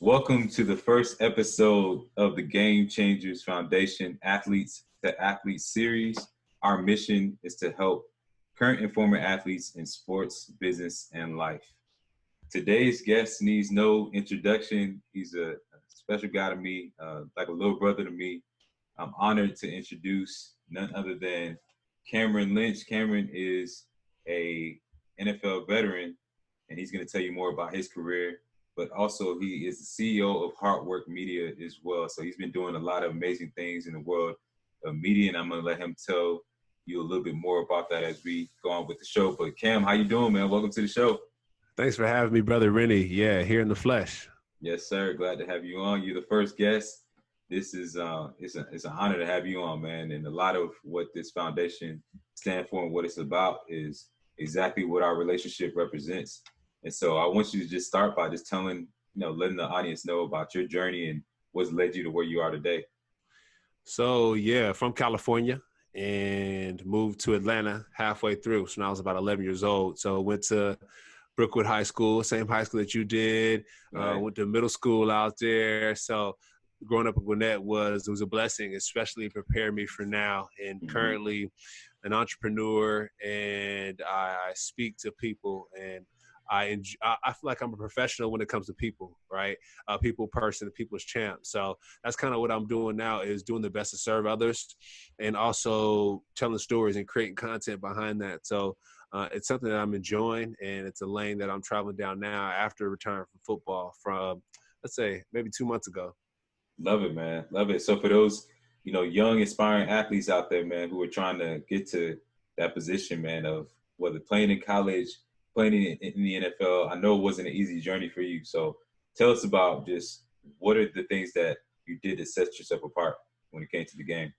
Welcome to the first episode of the Game Changers Foundation Athletes to Athletes series. Our mission is to help current and former athletes in sports, business, and life. Today's guest needs no introduction. He's a special guy to me, like a little brother to me. I'm honored to introduce none other than Cameron Lynch. Cameron is a NFL veteran, and he's going to tell you more about his career. But also he is the CEO of Hard Work Media as well. So he's been doing a lot of amazing things in the world of media, and I'm going to let him tell you a little bit more about that as we go on with the show. But Cam, how you doing, man? Welcome to the show. Thanks for having me, brother Rennie. Yeah, here in the flesh. Yes, sir. Glad to have you on. You're the first guest. This is it's an honor to have you on, man. And a lot of what this foundation stands for and what it's about is exactly what our relationship represents. And so I want you to just start by just telling, letting the audience know about your journey and what's led you to where you are today. So, yeah, from California and moved to Atlanta halfway through. So now I was about 11 years old. So went to Brookwood High School, same high school that you did. Right. Went to middle school out there. So growing up in Gwinnett was a blessing, especially prepared me for now. And currently an entrepreneur, and I speak to people, and I feel like I'm a professional when it comes to people, right? People person, people's champ. So that's kind of what I'm doing now, is doing the best to serve others and also telling stories and creating content behind that. So it's something that I'm enjoying, and it's a lane that I'm traveling down now after retiring from football from, let's say, maybe 2 months ago. Love it, man. Love it. So for those, young aspiring athletes out there, man, who are trying to get to that position, man, of whether playing in college, playing in the NFL, I know it wasn't an easy journey for you. So tell us about just what are the things that you did to set yourself apart when it came to the game?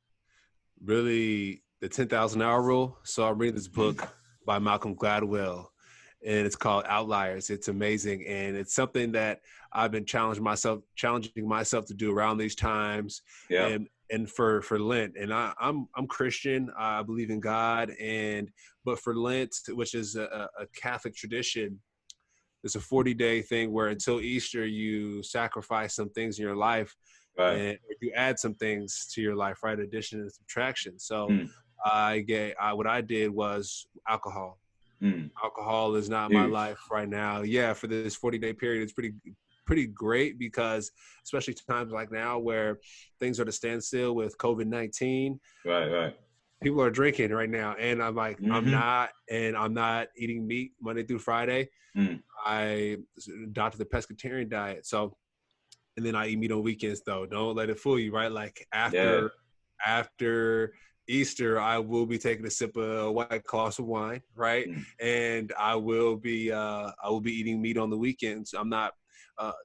Really, the 10,000 hour rule. So I'm reading this book by Malcolm Gladwell, and it's called Outliers. It's amazing, and it's something that I've been challenging myself to do around these times. Yeah. And for Lent, and I'm Christian. I believe in God, but for Lent, which is a Catholic tradition, it's a 40-day thing where until Easter you sacrifice some things in your life, Right. and you add some things to your life, right? Addition and subtraction. So what I did was alcohol. Alcohol is not my life right now. Yeah, for this 40-day period, it's pretty great, because especially times like now where things are to standstill with COVID-19. Right. People are drinking right now, and I'm like, I'm not eating meat Monday through Friday. I adopted the pescatarian diet. So, and then I eat meat on weekends though. Don't let it fool you, right? Like after Easter, I will be taking a sip of a white glass of wine, right? And I will be eating meat on the weekends. I'm not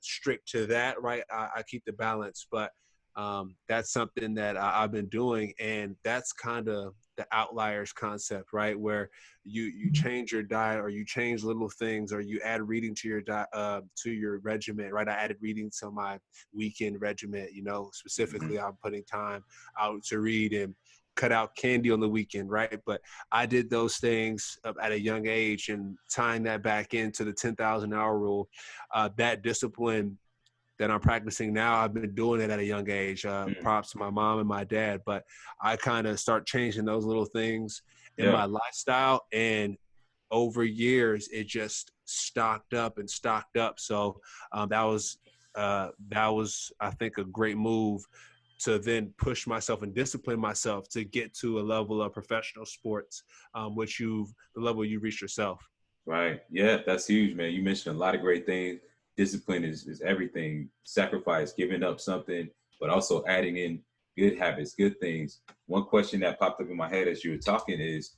strict to that, right? I keep the balance, but that's something that I've been doing, and that's kind of the outliers concept, right? Where you change your diet, or you change little things, or you add reading to your to your regimen, right? I added reading to my weekend regimen. Specifically, I'm putting time out to read and cut out candy on the weekend, right? But I did those things at a young age, and tying that back into the 10,000 hour rule, that discipline that I'm practicing now, I've been doing it at a young age. Props to my mom and my dad, but I kind of start changing those little things in my lifestyle, and over years it just stocked up. So that was I think a great move to then push myself and discipline myself to get to a level of professional sports, the level you reached yourself. Right. Yeah, that's huge, man. You mentioned a lot of great things. Discipline is everything. Sacrifice, giving up something, but also adding in good habits, good things. One question that popped up in my head as you were talking is,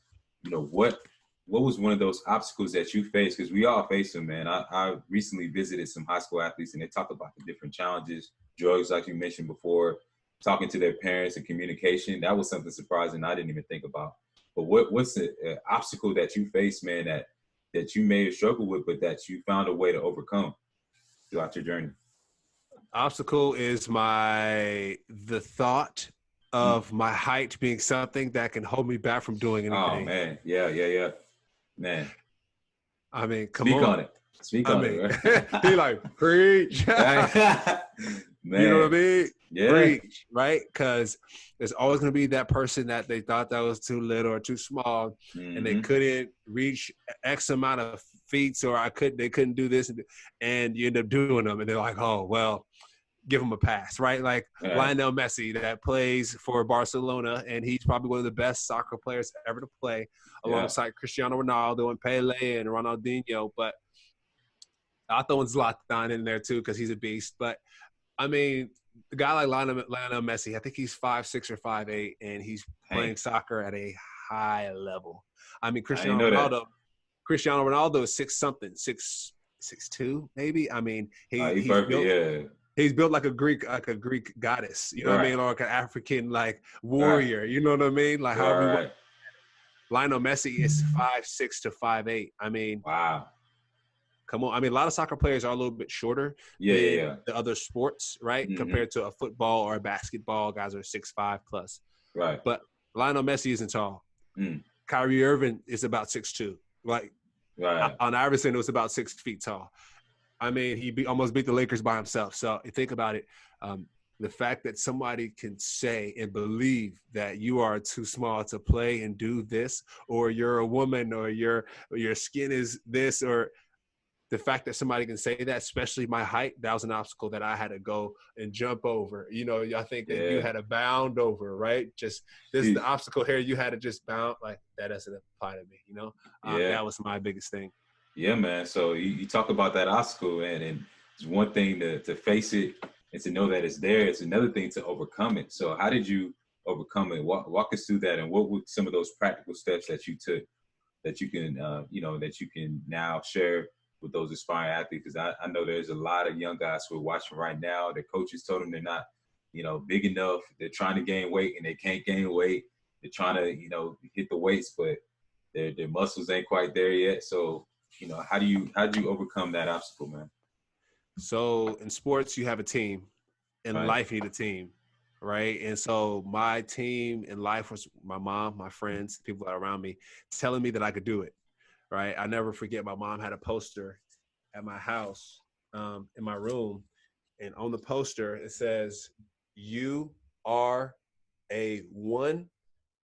what was one of those obstacles that you faced? Because we all face them, man. I recently visited some high school athletes, and they talked about the different challenges, drugs, like you mentioned before, talking to their parents and communication. That was something surprising I didn't even think about. But what's the obstacle that you faced, man, that you may have struggled with, but that you found a way to overcome throughout your journey? Obstacle is the thought of my height being something that can hold me back from doing anything. Oh man, yeah, man. I mean, come Speak on. on it. Speak I on mean, it, he like, preach. right? Man. You know what I mean? Yeah. Preach, right? Because there's always going to be that person that they thought that was too little or too small, and they couldn't reach X amount of feats, or they couldn't do this, and you end up doing them, and they're like, oh, well, give him a pass, right? Like Lionel Messi that plays for Barcelona, and he's probably one of the best soccer players ever to play, alongside Cristiano Ronaldo and Pele and Ronaldinho. But I'll throw in Zlatan in there too because he's a beast. But I mean, a guy like Lionel Messi, I think he's 5'6" or 5'8", and he's playing soccer at a high level. I mean, Cristiano Ronaldo is 6'something, 6'2", maybe. I mean, he's built. He's built like a Greek goddess, you know what I mean, or like an African like warrior, you know what I mean, like however you want. Lionel Messi is 5'6" to 5'8". I mean, wow. Come on. I mean, a lot of soccer players are a little bit shorter than the other sports, right? Compared to a football or a basketball, guys are 6'5" plus. Right. But Lionel Messi isn't tall. Kyrie Irving is about 6'2". Like on Iverson, it was about 6 feet tall. I mean, he almost beat the Lakers by himself. So you think about it. The fact that somebody can say and believe that you are too small to play and do this, or you're a woman, or your skin is this, or the fact that somebody can say that, especially my height, that was an obstacle that I had to go and jump over. You know, I think that you had to bound over, right? Just this is the obstacle here. You had to just bound, like, that doesn't apply to me, you know? That was my biggest thing. Yeah, man. So you talk about that obstacle, and it's one thing to face it and to know that it's there. It's another thing to overcome it. So how did you overcome it? Walk us through that, and what were some of those practical steps that you took that you can, that you can now share with those aspiring athletes? Because I know there's a lot of young guys who are watching right now. Their coaches told them they're not, big enough. They're trying to gain weight and they can't gain weight. They're trying to, hit the weights, but their muscles ain't quite there yet. So, how do you overcome that obstacle, man? So in sports, you have a team. In life, you need a team, right? And so my team in life was my mom, my friends, people that are around me, telling me that I could do it. Right. I never forget my mom had a poster at my house, in my room. And on the poster, it says, "You are a 1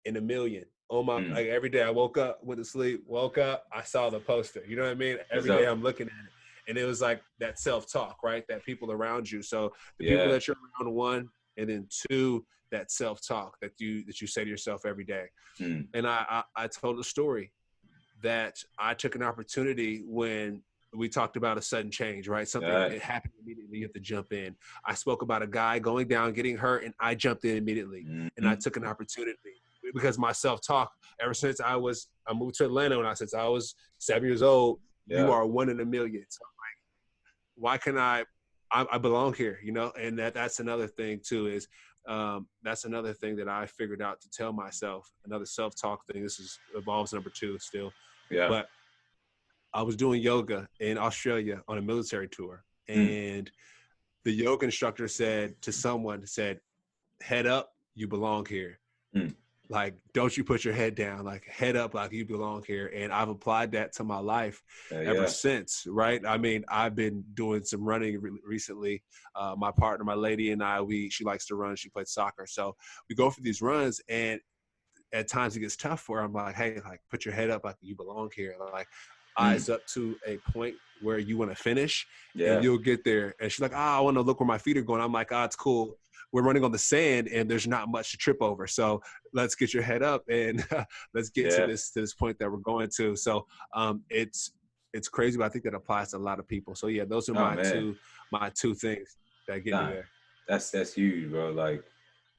in a million." Oh my, like every day I woke up, went to sleep, woke up, I saw the poster. You know what I mean? Every day I'm looking at it. And it was like that self-talk, right? That people around you. So the people that you're around, 1, and then 2, that self-talk that you say to yourself every day. And I told a story that I took an opportunity when we talked about a sudden change, right? Something that happened immediately, you have to jump in. I spoke about a guy going down, getting hurt, and I jumped in immediately. And I took an opportunity because my self-talk, ever since I moved to Atlanta since I was 7 years old, you are 1 in a million. So I'm like, why can I belong here, And that's another thing too, is that's another thing that I figured out to tell myself, another self-talk thing. This involves number 2 still. Yeah. But I was doing yoga in Australia on a military tour, and the yoga instructor said to someone, "Head up, you belong here." Like, don't you put your head down, like head up, like you belong here. And I've applied that to my life ever since, right? I mean, I've been doing some running recently. My partner, my lady and I, she likes to run. She plays soccer. So we go for these runs, and at times it gets tough for her. I'm like, hey, like, put your head up, like you belong here. Like, eyes up to a point where you want to finish, and you'll get there. And she's like, I want to look where my feet are going. I'm like, it's cool. We're running on the sand, and there's not much to trip over. So let's get your head up, and let's get to this point that we're going to. So it's crazy, but I think that applies to a lot of people. So yeah, those are my two things that get me there. That's huge, bro. Like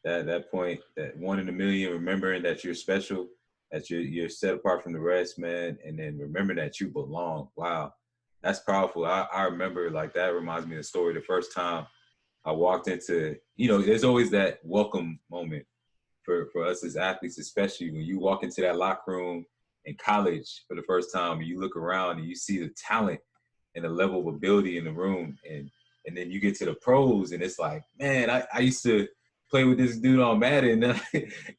that point, that 1 in a million, remembering that you're special, that you're set apart from the rest, man, and then remember that you belong. Wow, that's powerful. I remember, like, that reminds me of the story the first time I walked into, there's always that welcome moment for us as athletes, especially when you walk into that locker room in college for the first time and you look around and you see the talent and the level of ability in the room, and then you get to the pros and it's like, man, I used to play with this dude on Madden, and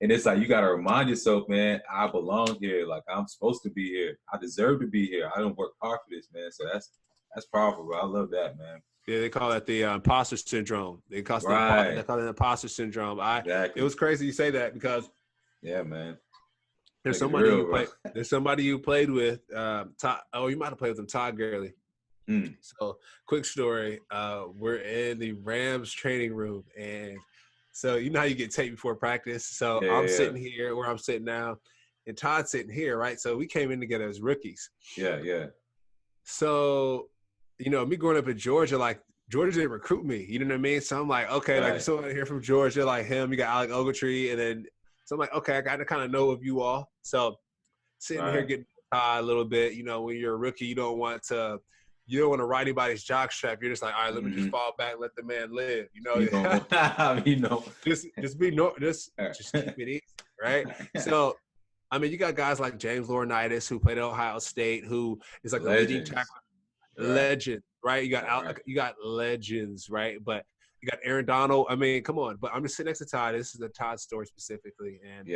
it's like, you got to remind yourself, man, I belong here. Like, I'm supposed to be here. I deserve to be here. I don't work hard for this, man. So that's That's powerful, bro. I love that, man. Yeah, they call it the imposter syndrome. They call Right. it imposter syndrome. Exactly. It was crazy you say that because yeah, man. there's Like, it's somebody real, you bro. play. There's somebody you played with. Todd, you might have played with him, Todd Gurley. Mm. So, quick story. We're in the Rams training room, and so you know how you get taped before practice. So I'm sitting here where I'm sitting now, and Todd's sitting here, right? So we came in together as rookies. Yeah. So, you know, me growing up in Georgia, like Georgia didn't recruit me. You know what I mean? So I'm like, okay, like there's someone here from Georgia, like him. You got Alec Ogletree, and then so I'm like, okay, I got to kind of know of you all. So sitting here getting a little bit. You know, when you're a rookie, you don't want to ride anybody's jock strap. You're just like, all right, let me just fall back, let the man live. You know, just keep it easy, right? So, I mean, you got guys like James Laurinaitis who played at Ohio State, who is like the leading tackler, legend, right? You got legends, right? But you got Aaron Donald. I mean, come on. But I'm just sitting next to Todd. This is the Todd story specifically, and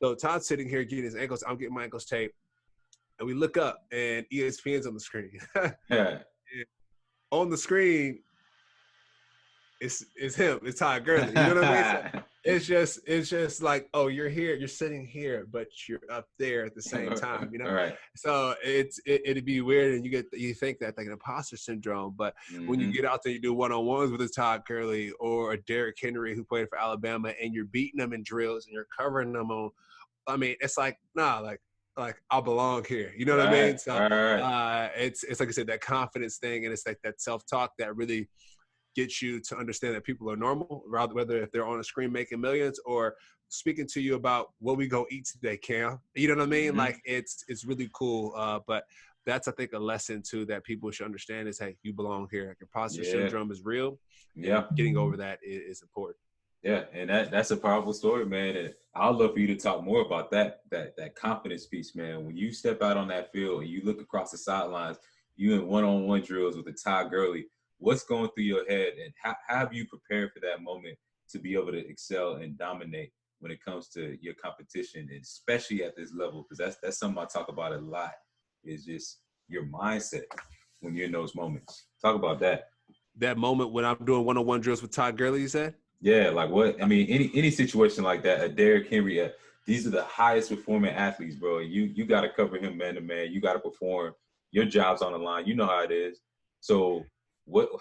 so Todd's sitting here getting his ankles. I'm getting my ankles taped. And we look up, and ESPN's on the screen. On the screen, it's him. It's Todd Gurley. You know what I mean? So it's just like, oh, you're here. You're sitting here, but you're up there at the same time. You know? Right. So it'd be weird, and you think that like an imposter syndrome. But when you get out there, you do one-on-ones with a Todd Gurley or a Derrick Henry who played for Alabama, and you're beating them in drills and you're covering them on. I mean, it's like like I belong here. You know what I mean? So it's like I said, that confidence thing, and it's like that self-talk that really gets you to understand that people are normal, rather whether if they're on a screen making millions or speaking to you about what we go eat today, Cam. You know what I mean? Like it's really cool. But that's I think a lesson too that people should understand is, hey, you belong here. Imposter syndrome is real. Yeah. Getting over that is important. Yeah, and that's a powerful story, man. And I'd love for you to talk more about that confidence piece, man. When you step out on that field and you look across the sidelines, you in one-on-one drills with the Todd Gurley, what's going through your head, and how have you prepared for that moment to be able to excel and dominate when it comes to your competition, and especially at this level? Because that's something I talk about a lot, is just your mindset when you're in those moments. Talk about that. That moment when I'm doing one-on-one drills with Todd Gurley, you said? Yeah, like what? I mean, any situation like that, a Derrick Henry, these are the highest performing athletes, bro. You got to cover him man to man. You got to perform. Your job's on the line. You know how it is. So,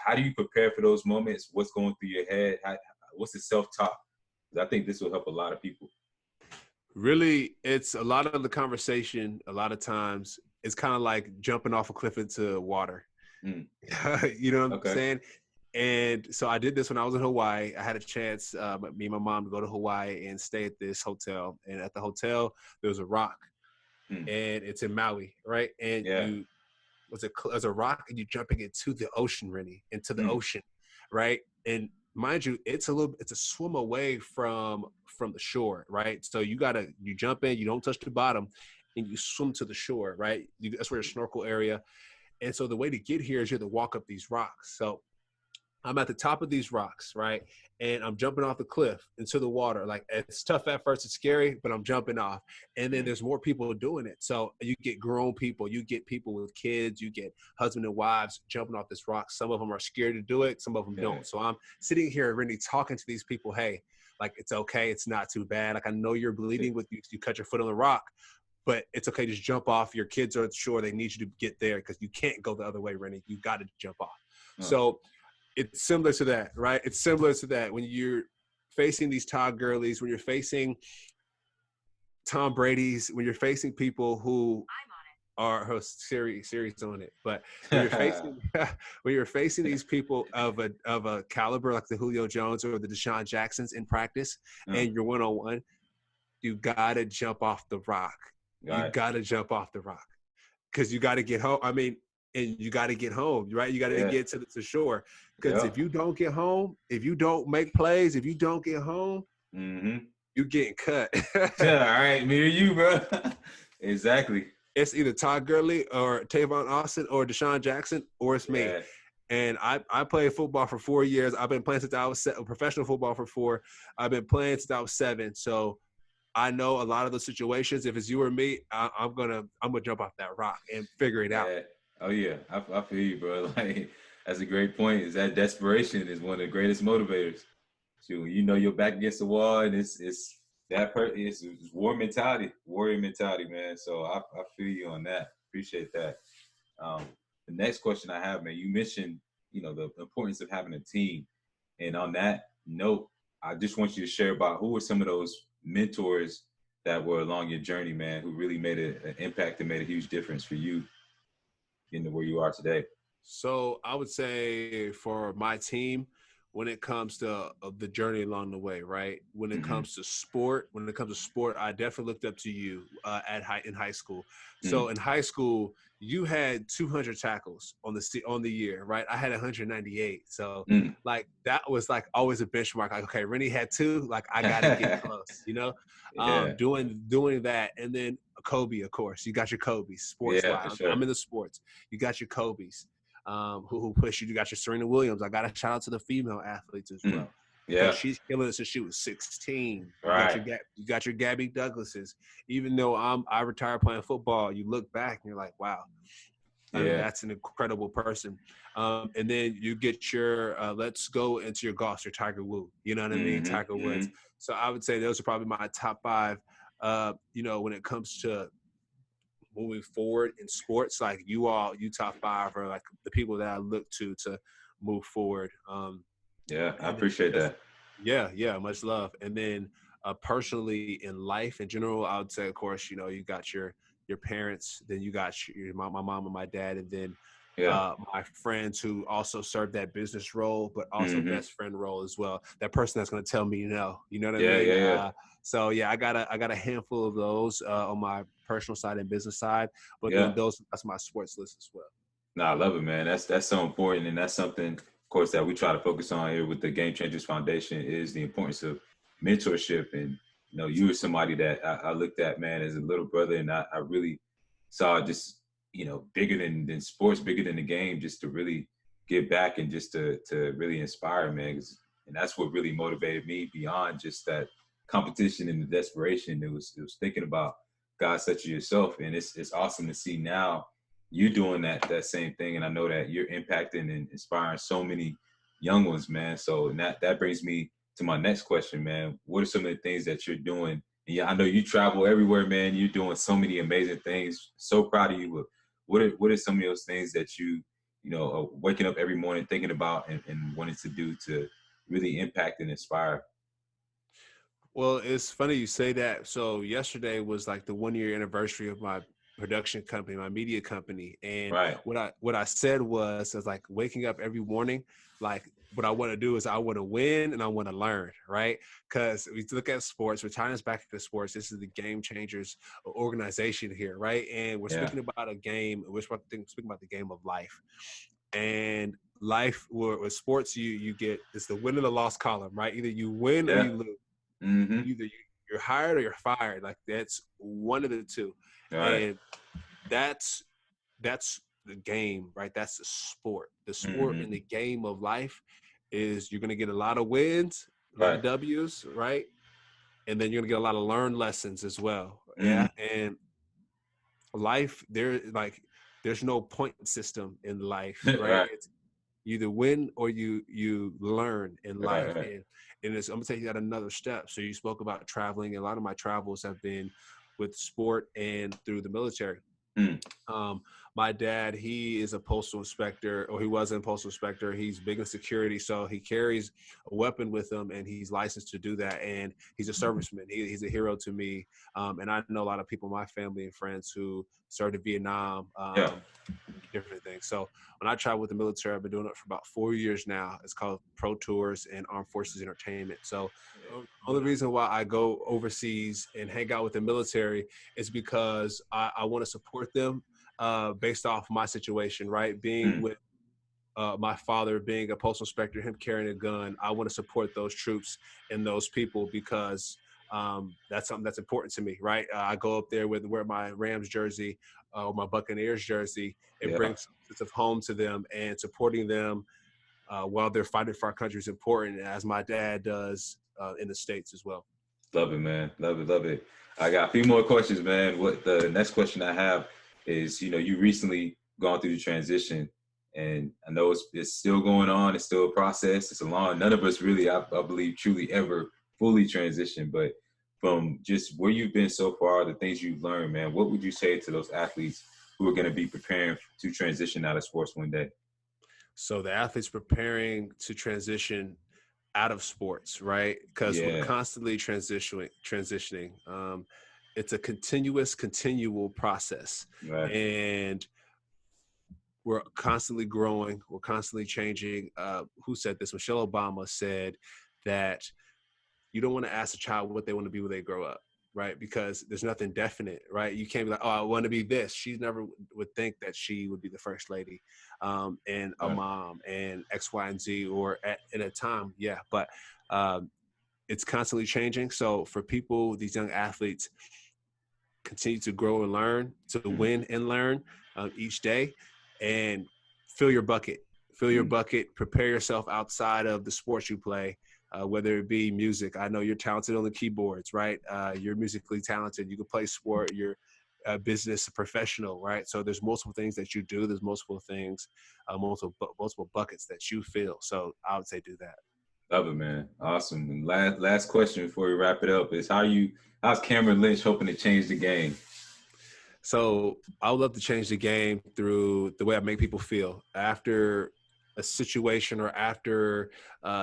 how do you prepare for those moments? What's going through your head? What's the self-talk? Because I think this will help a lot of people. Really, it's a lot of the conversation. A lot of times, it's kind of like jumping off a cliff into water. You know what I'm saying? And so I did this when I was in Hawaii. I had a chance, me and my mom, to go to Hawaii and stay at this hotel. And at the hotel, there was a rock, and it's in Maui, right? And there's a rock, and you're jumping into the ocean, Rennie, into the ocean, right? And mind you, it's a swim away from the shore, right? So you jump in, you don't touch the bottom, and you swim to the shore, right? That's where your snorkel area. And so the way to get here is you have to walk up these rocks. So I'm at the top of these rocks, right? And I'm jumping off the cliff into the water. Like, it's tough at first, it's scary, but I'm jumping off. And then there's more people doing it. So you get grown people, you get people with kids, you get husband and wives jumping off this rock. Some of them are scared to do it, some of them don't. So I'm sitting here really talking to these people, hey, like, it's okay, it's not too bad. Like, I know you're bleeding with you cut your foot on the rock, but it's okay, just jump off. Your kids are sure they need you to get there because you can't go the other way, Rennie. You got to jump off. So it's similar to that, right? It's similar to that when you're facing these Todd Gurleys, when you're facing Tom Brady's, when you're facing people who are Siri's on it, but when you're facing these people of a caliber like the Julio Jones or the Deshaun Jacksons in practice, and you're one-on-one, you gotta jump off the rock. Gotta jump off the rock because you got to get home. I mean, and you got to get home, right? You got to get to the shore. Because if you don't get home, if you don't make plays, if you don't get home, you're getting cut. All right, me or you, bro. Exactly. It's either Todd Gurley or Tavon Austin or Deshaun Jackson, or it's me. And I played football for 4 years. I've been playing since I was professional football for 4. I've been playing since I was 7. So I know a lot of the situations. If it's you or me, I'm gonna jump off that rock and figure it out. Oh yeah, I feel you, bro. Like that's a great point. Is that desperation is one of the greatest motivators. So you know you're back against the wall, and it's that it's warrior mentality, man. So I feel you on that. Appreciate that. Um, the next question I have, man, you mentioned the importance of having a team, and on that note, I just want you to share about who were some of those mentors that were along your journey, man, who really made an impact and made a huge difference for you into where you are today. So I would say for my team, when it comes to the journey along the way, right? Mm-hmm. When it comes to sport, I definitely looked up to you in high school. Mm. So in high school, you had 200 tackles on the year, right? I had 198. So Mm. like that was like always a benchmark. Like, okay, Rennie had two, like I got to get close, Yeah, doing that, and then Kobe, of course, you got your Kobe's sports yeah, for wise. sure. I'm in the sports. You got your Kobe's who pushed you. You got your Serena Williams. I got to shout out to the female athletes as Mm. well because Yeah, she's killing it since she was 16. right. You got your Gabby Douglases. Even though I retired playing football, you look back and you're like, wow, Yeah. that's an incredible person. And then you get your let's go into your golf, your Tiger Woods. You know what I mean, Mm-hmm. Tiger Mm-hmm. Woods. So I would say those are probably my top five. When it comes to moving forward in sports, like you top five are like the people that I look to move forward. Yeah, I And then appreciate just that. yeah, much love. And then personally in life in general, I would say, of course, you got your parents, then you got my mom and my dad, and then Yeah. my friends who also serve that business role, but also Mm-hmm. best friend role as well. That person that's going to tell me no, you know what I Yeah, mean? yeah, yeah. So yeah, I got a handful of those on my personal side and business side, but then Yeah. that's my sports list as well. No, I love it, man. That's so important, and that's something, of course, that we try to focus on here with the Game Changers Foundation is the importance of mentorship. And you were somebody that I looked at, man, as a little brother, and I really saw just bigger than sports, bigger than the game, just to really give back and just to really inspire, man. And that's what really motivated me beyond just that competition and the desperation. It was thinking about guys such as yourself, and it's awesome to see now you doing that same thing, and I know that you're impacting and inspiring so many young ones, man. So and that brings me to my next question, man. What are some of the things that you're doing? And yeah, I know you travel everywhere, man. You're doing so many amazing things. So proud of you. But what are some of those things that you are waking up every morning thinking about and wanting to do to really impact and inspire? Well, it's funny you say that. So yesterday was like the 1 year anniversary of my production company, my media company, and Right. what I said was like waking up every morning, like what I want to do is I want to win and I want to learn, right? Because we look at sports, we're tying us back to sports. This is the Game Changers organization here, right? And we're Yeah. speaking about a game. Speaking about the game of life, and life with sports, you get it's the win or the loss column, right? Either you win or Yeah. you lose. Mm-hmm. You're hired or you're fired. Like that's one of the two, All right. and that's that's the game, right? That's the sport. The sport Mm-hmm. in the game of life is you're gonna get a lot of wins, a lot of Right. W's, right? And then you're gonna get a lot of learned lessons as well. Mm-hmm. Yeah, and life there's no point system in life, right? Right. It's you either win or you learn in Right. life, Right. and I'm gonna take that another step. So you spoke about traveling. A lot of my travels have been with sport and through the military. Mm. um, my dad, he is a postal inspector, or he was a postal inspector. He's big in security, so he carries a weapon with him, and he's licensed to do that. And he's a serviceman. He's a hero to me. And I know a lot of people, my family and friends, who served in Vietnam, Yeah. different things. So when I travel with the military, I've been doing it for about 4 years now. It's called Pro Tours and Armed Forces Entertainment. So only reason why I go overseas and hang out with the military is because I want to support them based off my situation, right? Being Mm. with my father being a postal inspector, him carrying a gun, I want to support those troops and those people because that's something that's important to me, right? I go up there wear my Rams jersey or my Buccaneers jersey. It Yeah. brings a sense of home to them, and supporting them while they're fighting for our country is important, as my dad does in the States as well. Love it, man. Love it, love it. I got a few more questions, man. What the next question I have is, you recently gone through the transition, and I know it's still going on. It's still a process. It's a long. None of us really, I believe, truly ever fully transition. But from just where you've been so far, the things you've learned, man, what would you say to those athletes who are going to be preparing to transition out of sports one day? So the athletes preparing to transition out of sports, right? Because we're Yeah. constantly transitioning. It's a continual process, Right. and we're constantly growing. We're constantly changing. Who said this? Michelle Obama said that you don't want to ask a child what they want to be when they grow up, right? Because there's nothing definite, right? You can't be like, oh, I want to be this. She never would think that she would be the first lady, and a mom and X, Y, and Z, or at a time, yeah. But it's constantly changing. So for people, these young athletes, continue to grow and learn, to win and learn each day, and fill your bucket. Fill your bucket. Prepare yourself outside of the sports you play. Whether it be music. I know you're talented on the keyboards, right? You're musically talented. You can play sport. You're a business professional, right? So there's multiple things that you do. There's multiple things, multiple buckets that you fill. So I would say do that. Love it, man. Awesome. And last question before we wrap it up is how's Cameron Lynch hoping to change the game? So I would love to change the game through the way I make people feel after a situation or after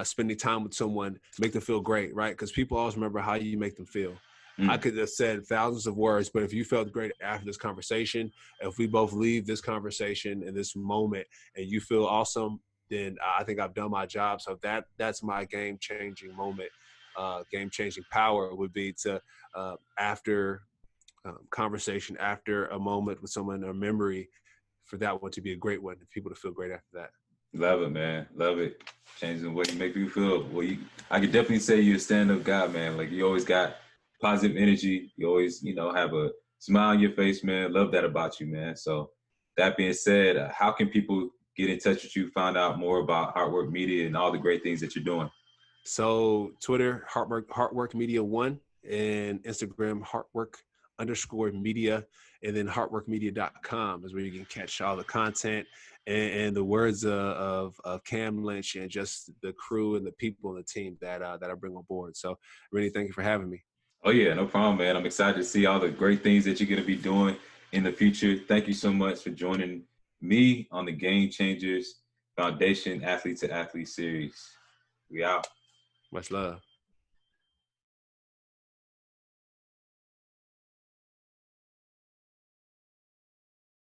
spending time with someone, make them feel great, right? Because people always remember how you make them feel. I could have said thousands of words, but if you felt great after this conversation, if we both leave this conversation in this moment and you feel awesome, then I think I've done my job. So that's my game-changing moment. Game-changing power would be to after conversation, after a moment with someone or memory, for that one to be a great one and people to feel great after that. Love it, man. Love it. Changing the way you make people feel. Well, I could definitely say you're a stand-up guy, man. Like, you always got positive energy. You always, have a smile on your face, man. Love that about you, man. So that being said, how can people get in touch with you, find out more about Heartwork Media and all the great things that you're doing? So Twitter, Heartwork Media 1, and Instagram, Heartwork_media, and then heartworkmedia.com is where you can catch all the content and the words of Cam Lynch and just the crew and the people and the team that I bring on board. So Rennie, thank you for having me. Oh, yeah, no problem, man. I'm excited to see all the great things that you're going to be doing in the future. Thank you so much for joining me on the Game Changers Foundation Athlete to Athlete series. We out. Much love.